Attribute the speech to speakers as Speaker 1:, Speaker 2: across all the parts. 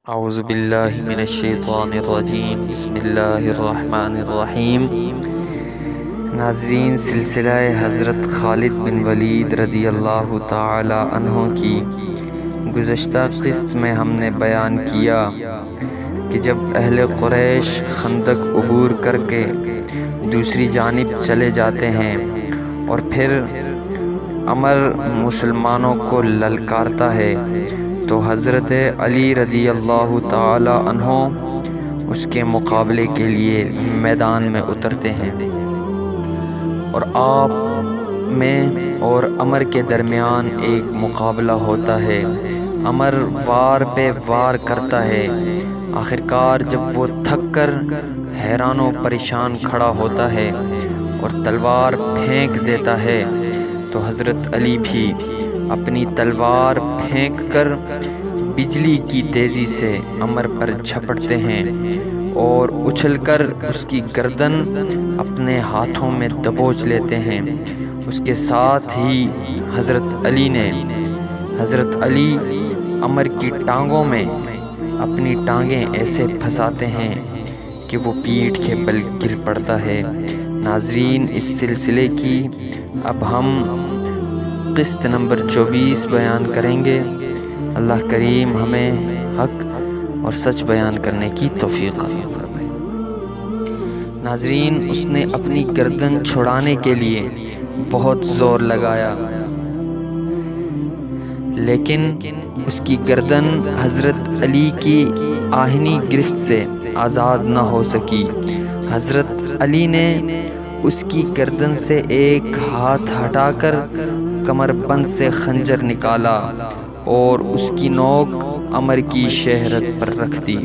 Speaker 1: اعوذ باللہ من الشیطان الرجیم، بسم اللہ الرحمن الرحیم۔ ناظرین، سلسلہ حضرت خالد بن ولید رضی اللہ تعالی عنہ کی گزشتہ قسط میں ہم نے بیان کیا کہ جب اہل قریش خندق عبور کر کے دوسری جانب چلے جاتے ہیں اور پھر عمر مسلمانوں کو للکارتا ہے تو حضرت علی رضی اللہ تعالی عنہ اس کے مقابلے کے لیے میدان میں اترتے ہیں، اور آپ میں اور عمر کے درمیان ایک مقابلہ ہوتا ہے۔ عمر وار پہ وار کرتا ہے، آخرکار جب وہ تھک کر حیران و پریشان کھڑا ہوتا ہے اور تلوار پھینک دیتا ہے تو حضرت علی بھی اپنی تلوار پھینک کر بجلی کی تیزی سے عمر پر جھپٹتے ہیں اور اچھل کر اس کی گردن اپنے ہاتھوں میں دبوچ لیتے ہیں۔ اس کے ساتھ ہی حضرت علی عمر کی ٹانگوں میں اپنی ٹانگیں ایسے پھنساتے ہیں کہ وہ پیٹھ کے بل گر پڑتا ہے۔ ناظرین، اس سلسلے کی اب ہم قسط نمبر 24 بیان کریں گے۔ اللہ کریم ہمیں حق اور سچ بیان کرنے کی توفیق عطا فرمائے۔ ناظرین، اس نے اپنی گردن چھڑانے کے لیے بہت زور لگایا، لیکن اس کی گردن حضرت علی کی آہنی گرفت سے آزاد نہ ہو سکی۔ حضرت علی نے اس کی گردن سے ایک ہاتھ ہٹا کر کمر بند سے خنجر نکالا اور اس کی نوک عمر کی شہرت پر رکھ دی۔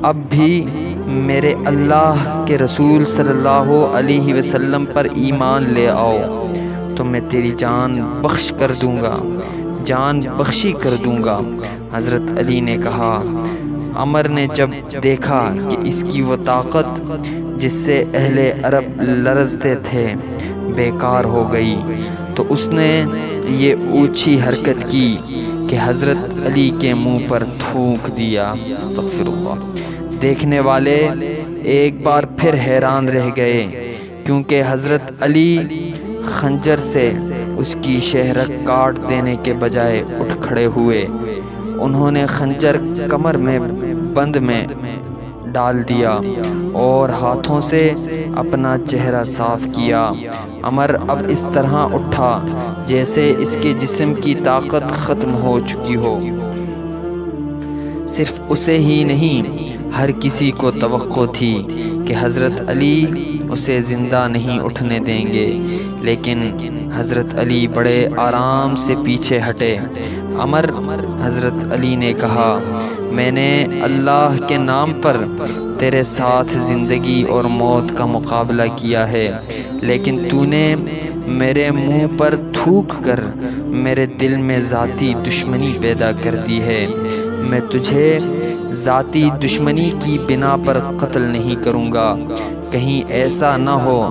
Speaker 1: اب بھی میرے اللہ کے رسول صلی اللہ علیہ وسلم پر ایمان لے آؤ تو میں تیری جان بخش کر دوں گا، جان بخشی کر دوں گا۔ حضرت علی نے کہا۔ عمر نے جب دیکھا کہ اس کی وہ طاقت جس سے اہل عرب لرزتے تھے بیکار ہو گئی تو اس نے یہ اونچی حرکت کی کہ حضرت علی کے منہ پر تھوک دیا۔ استغفر اللہ۔ دیکھنے والے ایک بار پھر حیران رہ گئے، کیونکہ حضرت علی خنجر سے اس کی شہرت کاٹ دینے کے بجائے اٹھ کھڑے ہوئے۔ انہوں نے خنجر کمر میں بند میں ڈال دیا اور ہاتھوں سے اپنا چہرہ صاف کیا۔ عمر اب اس طرح اٹھا جیسے اس کے جسم کی طاقت ختم ہو چکی ہو۔ صرف اسے ہی نہیں، ہر کسی کو توقع تھی کہ حضرت علی اسے زندہ نہیں اٹھنے دیں گے، لیکن حضرت علی بڑے آرام سے پیچھے ہٹے۔ حضرت علی نے کہا، میں نے اللہ کے نام پر تیرے ساتھ زندگی اور موت کا مقابلہ کیا ہے، لیکن تو نے میرے منہ پر تھوک کر میرے دل میں ذاتی دشمنی پیدا کر دی ہے۔ میں تجھے ذاتی دشمنی کی بنا پر قتل نہیں کروں گا، کہیں ایسا نہ ہو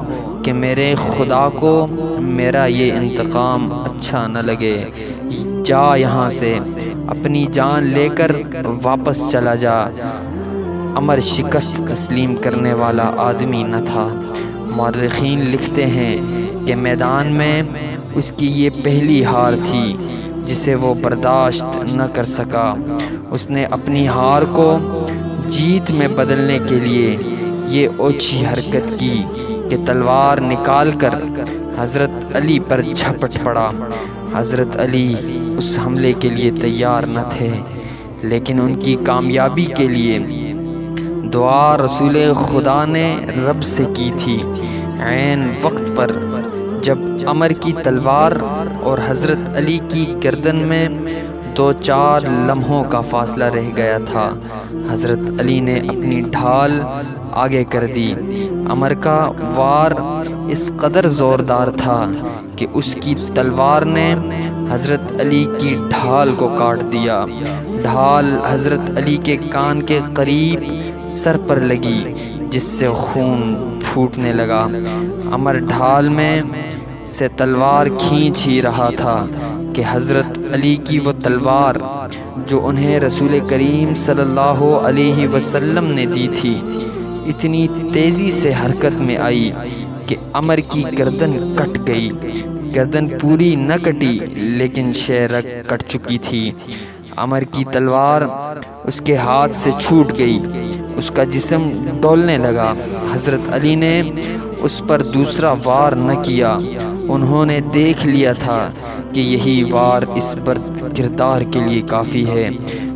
Speaker 1: کہ میرے خدا کو میرا یہ انتقام اچھا نہ لگے۔ جا یہاں سے، اپنی جان لے کر واپس چلا جا۔ عمر شکست تسلیم کرنے والا آدمی نہ تھا۔ مورخین لکھتے ہیں کہ میدان میں اس کی یہ پہلی ہار تھی جسے وہ برداشت نہ کر سکا۔ اس نے اپنی ہار کو جیت میں بدلنے کے لیے یہ اونچی حرکت کی کہ تلوار نکال کر حضرت علی پر جھپٹ پڑا۔ حضرت علی اس حملے کے لیے تیار نہ تھے، لیکن ان کی کامیابی کے لیے دعا رسول خدا نے رب سے کی تھی۔ عین وقت پر جب عمر کی تلوار اور حضرت علی کی گردن میں 2-4 لمحوں کا فاصلہ رہ گیا تھا، حضرت علی نے اپنی ڈھال آگے کر دی۔ عمر کا وار اس قدر زوردار تھا کہ اس کی تلوار نے حضرت علی کی ڈھال کو کاٹ دیا۔ ڈھال حضرت علی کے کان کے قریب سر پر لگی، جس سے خون پھوٹنے لگا۔ عمر ڈھال میں سے تلوار کھینچ ہی رہا تھا کہ حضرت علی کی وہ تلوار جو انہیں رسول کریم صلی اللہ علیہ وسلم نے دی تھی اتنی تیزی سے حرکت میں آئی کہ عمر کی گردن کٹ گئی۔ گردن پوری نہ کٹی لیکن شہرک کٹ چکی تھی۔ عمر کی تلوار اس کے ہاتھ سے چھوٹ گئی، اس کا جسم ڈولنے لگا۔ حضرت علی نے اس پر دوسرا وار نہ کیا، انہوں نے دیکھ لیا تھا کہ یہی وار اس برد کردار کے لیے کافی ہے۔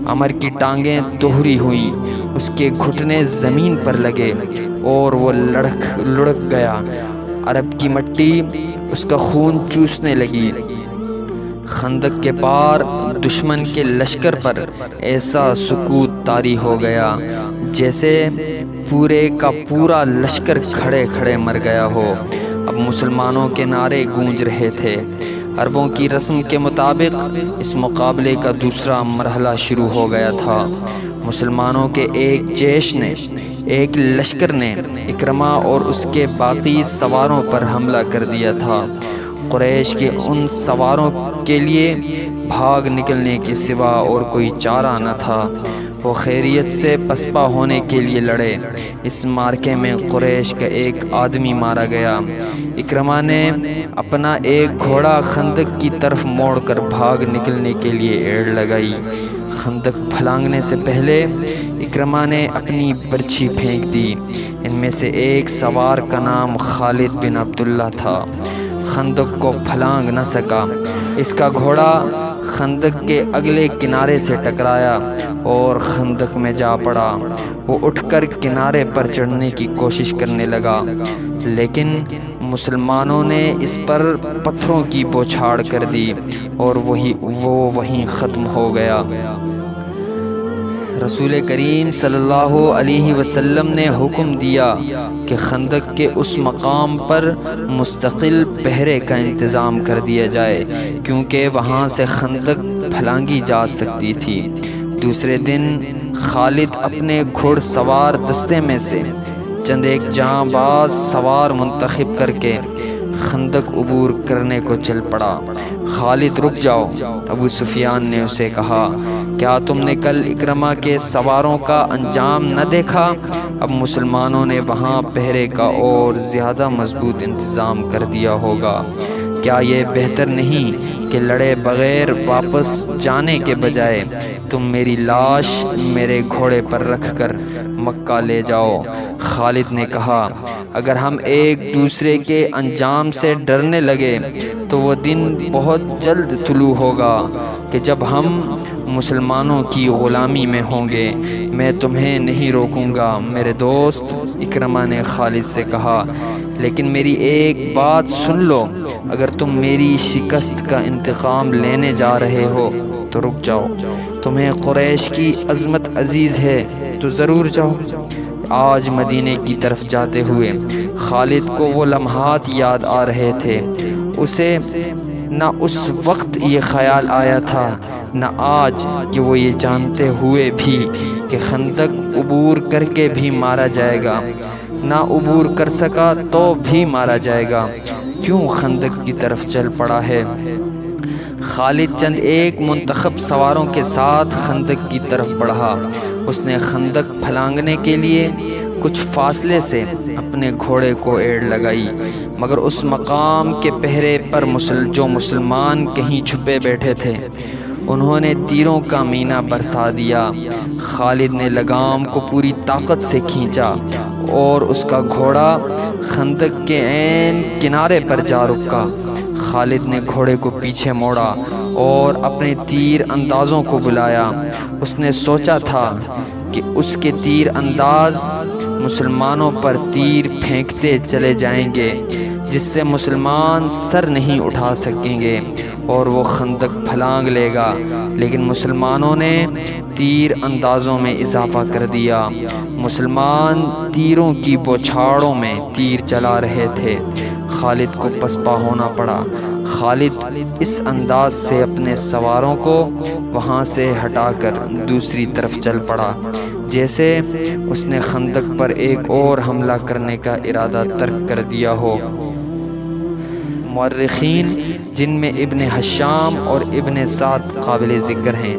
Speaker 1: عمر کی ٹانگیں دوہری ہوئیں، اس کے گھٹنے زمین پر لگے اور وہ لڑک گیا۔ عرب کی مٹی اس کا خون چوسنے لگی۔ خندق کے پار دشمن کے لشکر پر ایسا سکوت طاری ہو گیا جیسے پورے کا پورا لشکر کھڑے کھڑے مر گیا ہو۔ اب مسلمانوں کے نعرے گونج رہے تھے۔ عربوں کی رسم کے مطابق اس مقابلے کا دوسرا مرحلہ شروع ہو گیا تھا۔ مسلمانوں کے ایک جیش نے، ایک لشکر نے اکرمہ اور اس کے باقی سواروں پر حملہ کر دیا تھا۔ قریش کے ان سواروں کے لیے بھاگ نکلنے کے سوا اور کوئی چارہ نہ تھا۔ وہ خیریت سے پسپا ہونے کے لیے لڑے۔ اس مارکے میں قریش کا ایک آدمی مارا گیا۔ اکرمہ نے اپنا ایک گھوڑا خندق کی طرف موڑ کر بھاگ نکلنے کے لیے ایڑ لگائی۔ خندق پھلانگنے سے پہلے اکرمہ نے اپنی برچھی پھینک دی۔ ان میں سے ایک سوار کا نام خالد بن عبداللہ تھا۔ خندق کو پھلانگ نہ سکا۔ اس کا گھوڑا خندق کے اگلے کنارے سے ٹکرایا اور خندق میں جا پڑا۔ وہ اٹھ کر کنارے پر چڑھنے کی کوشش کرنے لگا، لیکن مسلمانوں نے اس پر پتھروں کی بوچھاڑ کر دی اور وہ وہیں ختم ہو گیا۔ رسول کریم صلی اللہ علیہ وسلم نے حکم دیا کہ خندق کے اس مقام پر مستقل پہرے کا انتظام کر دیا جائے، کیونکہ وہاں سے خندق پھلانگی جا سکتی تھی۔ دوسرے دن خالد اپنے گھڑ سوار دستے میں سے چند ایک جاں باز سوار منتخب کر کے خندق عبور کرنے کو چل پڑا۔ خالد رک جاؤ، ابو سفیان نے اسے کہا، کیا تم نے کل اکرمہ کے سواروں کا انجام نہ دیکھا؟ اب مسلمانوں نے وہاں پہرے کا اور زیادہ مضبوط انتظام کر دیا ہوگا۔ کیا یہ بہتر نہیں کہ لڑے بغیر واپس جانے کے بجائے تم میری لاش میرے گھوڑے پر رکھ کر مکہ لے جاؤ؟ خالد نے کہا، اگر ہم ایک دوسرے کے انجام سے ڈرنے لگے تو وہ دن بہت جلد طلوع ہوگا کہ جب ہم مسلمانوں کی غلامی میں ہوں گے۔ میں تمہیں نہیں روکوں گا میرے دوست، اکرمہ نے خالد سے کہا، لیکن میری ایک بات سن لو، اگر تم میری شکست کا انتقام لینے جا رہے ہو تو رک جاؤ۔ تمہیں قریش کی عظمت عزیز ہے تو ضرور جاؤ۔ آج مدینے کی طرف جاتے ہوئے خالد کو وہ لمحات یاد آ رہے تھے۔ اسے نہ اس وقت یہ خیال آیا تھا نہ آج کہ وہ یہ جانتے ہوئے بھی کہ خندق عبور کر کے بھی مارا جائے گا، نہ عبور کر سکا تو بھی مارا جائے گا، کیوں خندق کی طرف چل پڑا ہے۔ خالد چند ایک منتخب سواروں کے ساتھ خندق کی طرف بڑھا۔ اس نے خندق پھلانگنے کے لیے کچھ فاصلے سے اپنے گھوڑے کو ایڑ لگائی، مگر اس مقام کے پہرے پر جو مسلمان کہیں چھپے بیٹھے تھے انہوں نے تیروں کا مینہ برسا دیا۔ خالد نے لگام کو پوری طاقت سے کھینچا اور اس کا گھوڑا خندق کے عین کنارے پر جا رکا۔ خالد نے گھوڑے کو پیچھے موڑا اور اپنے تیر اندازوں کو بلایا۔ اس نے سوچا تھا کہ اس کے تیر انداز مسلمانوں پر تیر پھینکتے چلے جائیں گے جس سے مسلمان سر نہیں اٹھا سکیں گے اور وہ خندق پھلانگ لے گا، لیکن مسلمانوں نے تیر اندازوں میں اضافہ کر دیا۔ مسلمان تیروں کی بوچھاڑوں میں تیر چلا رہے تھے۔ خالد کو پسپا ہونا پڑا۔ خالد اس انداز سے اپنے سواروں کو وہاں سے ہٹا کر دوسری طرف چل پڑا جیسے اس نے خندق پر ایک اور حملہ کرنے کا ارادہ ترک کر دیا ہو۔ مورخین جن میں ابن حشام اور ابن سعد قابل ذکر ہیں۔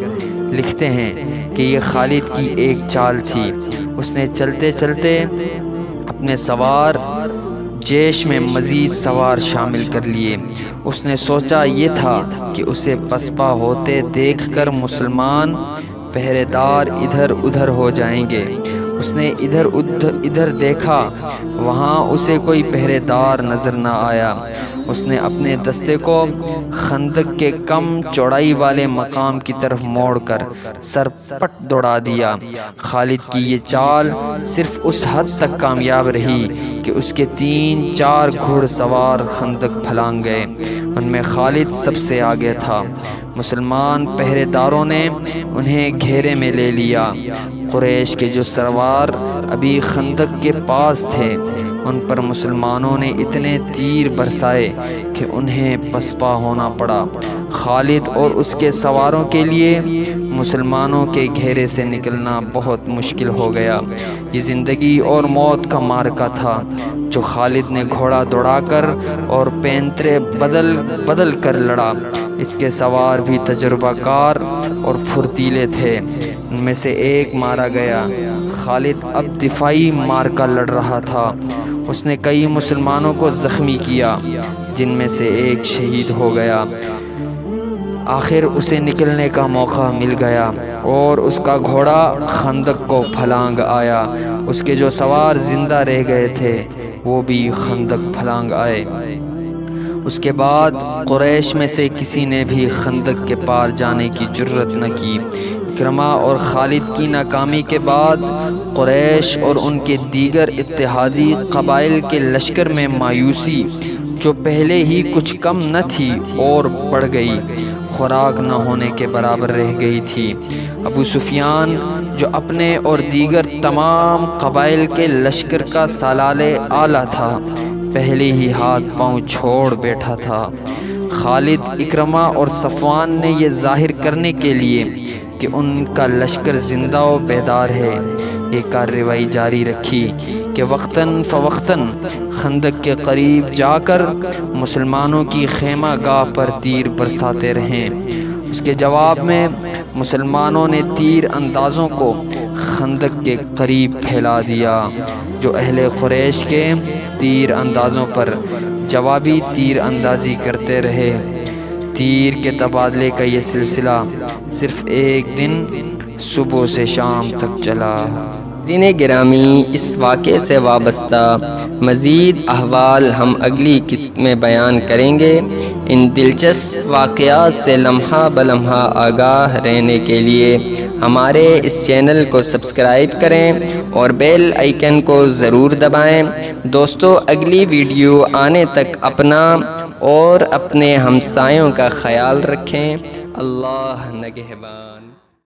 Speaker 1: لکھتے ہیں کہ یہ خالد کی ایک چال تھی۔ اس نے چلتے چلتے اپنے سوار جیش میں مزید سوار شامل کر لیے۔ اس نے سوچا یہ تھا کہ اسے پسپا ہوتے دیکھ کر مسلمان پہرے دار ادھر ادھر ہو جائیں گے۔ اس نے ادھر دیکھا، وہاں اسے کوئی پہرے دار نظر نہ آیا۔ اس نے اپنے دستے کو خندق کے کم چوڑائی والے مقام کی طرف موڑ کر سر پٹ دوڑا دیا۔ خالد کی یہ چال صرف اس حد تک کامیاب رہی کہ اس کے 3-4 گھڑ سوار خندق پھلانگ گئے۔ ان میں خالد سب سے آگے تھا۔ مسلمان پہرے داروں نے انہیں گھیرے میں لے لیا۔ قریش کے جو سوار ابھی خندق کے پاس تھے، ان پر مسلمانوں نے اتنے تیر برسائے کہ انہیں پسپا ہونا پڑا۔ خالد اور اس کے سواروں کے لیے مسلمانوں کے گھیرے سے نکلنا بہت مشکل ہو گیا۔ یہ زندگی اور موت کا معرکہ تھا جو خالد نے گھوڑا دوڑا کر اور پینترے بدل کر لڑا۔ اس کے سوار بھی تجربہ کار اور پھرتیلے تھے۔ ان میں سے ایک مارا گیا۔ خالد اب دفاعی معرکہ لڑ رہا تھا۔ اس نے کئی مسلمانوں کو زخمی کیا، جن میں سے ایک شہید ہو گیا۔ آخر اسے نکلنے کا موقع مل گیا اور اس کا گھوڑا خندق کو پھلانگ آیا۔ اس کے جو سوار زندہ رہ گئے تھے وہ بھی خندق پھلانگ آئے۔ اس کے بعد قریش میں سے کسی نے بھی خندق کے پار جانے کی جرت نہ کی۔ اکرمہ اور خالد کی ناکامی کے بعد قریش اور ان کے دیگر اتحادی قبائل کے لشکر میں مایوسی، جو پہلے ہی کچھ کم نہ تھی، اور بڑھ گئی، خوراک نہ ہونے کے برابر رہ گئی تھی۔ ابو سفیان جو اپنے اور دیگر تمام قبائل کے لشکر کا سالار اعلیٰ تھا، پہلے ہی ہاتھ پاؤں چھوڑ بیٹھا تھا۔ خالد، اکرمہ اور صفوان نے یہ ظاہر کرنے کے لیے کہ ان کا لشکر زندہ و بیدار ہے، یہ کارروائی جاری رکھی کہ وقتاً فوقتاً خندق کے قریب جا کر مسلمانوں کی خیمہ گاہ پر تیر برساتے رہیں۔ اس کے جواب میں مسلمانوں نے تیر اندازوں کو خندق کے قریب پھیلا دیا، جو اہل قریش کے تیر اندازوں پر جوابی تیر اندازی کرتے رہے۔ تیر کے تبادلے کا یہ سلسلہ صرف ایک دن صبح سے شام تک چلا۔
Speaker 2: گرامی، اس واقعے سے وابستہ مزید احوال ہم اگلی قسط میں بیان کریں گے۔ ان دلچسپ واقعات سے لمحہ بلمحہ آگاہ رہنے کے لیے ہمارے اس چینل کو سبسکرائب کریں اور بیل آئیکن کو ضرور دبائیں۔ دوستو، اگلی ویڈیو آنے تک اپنا اور اپنے ہمسایوں کا خیال رکھیں۔ اللہ نگہبان۔